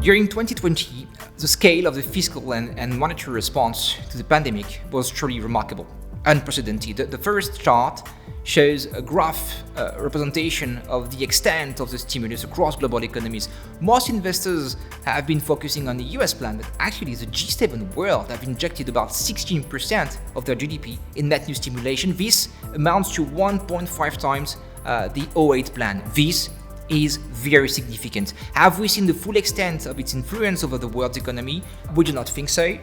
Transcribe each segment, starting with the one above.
During 2020, the scale of the fiscal and monetary response to the pandemic was truly remarkable, unprecedented. The first chart shows a graph representation of the extent of the stimulus across global economies. Most investors have been focusing on the US plan, but actually the G7 world have injected about 16% of their GDP in net new stimulation. This amounts to 1.5 times the 08 plan. This is very significant. Have we seen the full extent of its influence over the world's economy? We do not think so,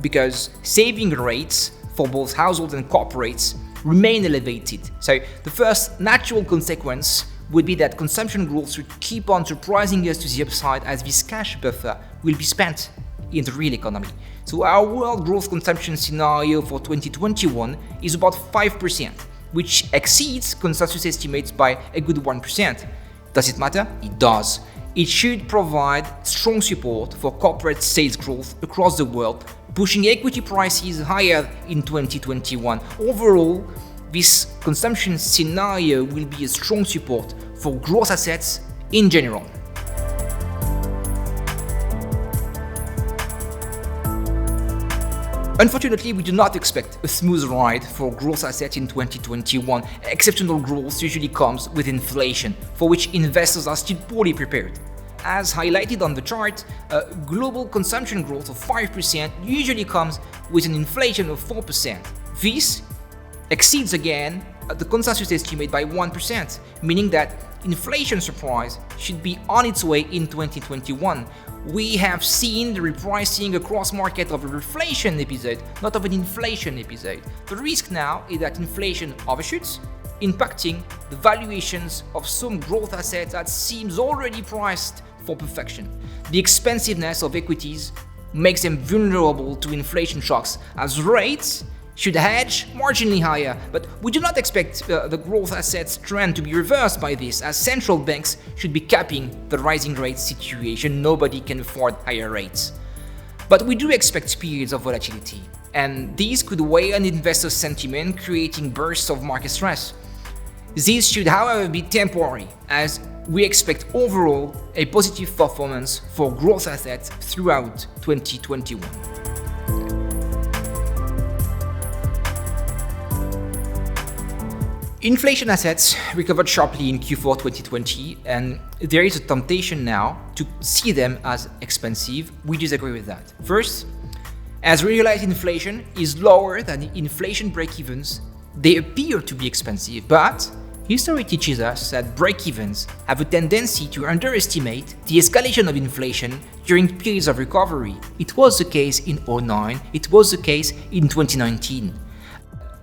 because saving rates for both households and corporates remain elevated. So the first natural consequence would be that consumption growth should keep on surprising us to the upside, as this cash buffer will be spent in the real economy. So our world growth consumption scenario for 2021 is about 5%, which exceeds consensus estimates by a good 1%. Does it matter? It does. It should provide strong support for corporate sales growth across the world, pushing equity prices higher in 2021. Overall, this consumption scenario will be a strong support for growth assets in general. Unfortunately, we do not expect a smooth ride for growth assets in 2021. Exceptional growth usually comes with inflation, for which investors are still poorly prepared. As highlighted on the chart, global consumption growth of 5% usually comes with an inflation of 4%. This exceeds again the consensus estimate by 1%, meaning that inflation surprise should be on its way in 2021. We have seen the repricing across market of a reflation episode, not of an inflation episode. The risk now is that inflation overshoots, impacting the valuations of some growth assets that seems already priced for perfection. The expensiveness of equities makes them vulnerable to inflation shocks, as rates should hedge marginally higher. But we do not expect the growth assets trend to be reversed by this, as central banks should be capping the rising rate situation. Nobody can afford higher rates. But we do expect periods of volatility, and these could weigh on investor sentiment, creating bursts of market stress. These should, however, be temporary, as we expect overall a positive performance for growth assets throughout 2021. Inflation assets recovered sharply in Q4 2020, and there is a temptation now to see them as expensive. We disagree with that. First, as realized inflation is lower than the inflation break-evens, they appear to be expensive, but history teaches us that break-evens have a tendency to underestimate the escalation of inflation during periods of recovery. It was the case in 2009, it was the case in 2019.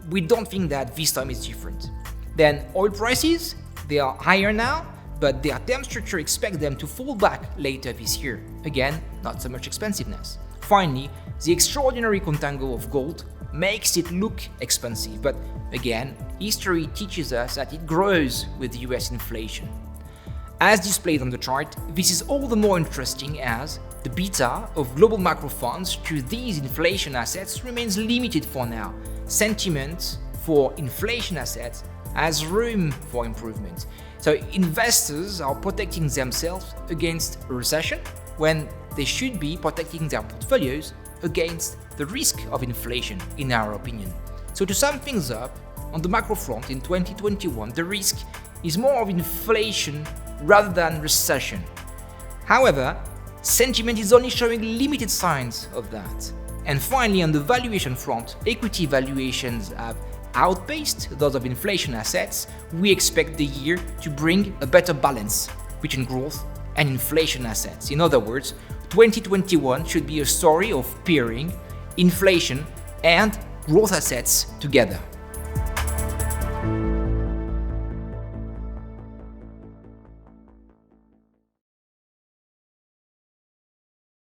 We don't think that this time is different. Then oil prices, they are higher now, but their term structure expects them to fall back later this year. Again, not so much expensiveness. Finally, the extraordinary contango of gold makes it look expensive, but again, history teaches us that it grows with US inflation. As displayed on the chart, this is all the more interesting as the beta of global macro funds to these inflation assets remains limited for now. Sentiment for inflation assets has room for improvement. So investors are protecting themselves against a recession when they should be protecting their portfolios against the risk of inflation, in our opinion. So to sum things up, on the macro front in 2021, the risk is more of inflation rather than recession. However, sentiment is only showing limited signs of that. And finally, on the valuation front, equity valuations have outpaced those of inflation assets. We expect the year to bring a better balance between growth and inflation assets. In other words, 2021 should be a story of pairing inflation and growth assets together.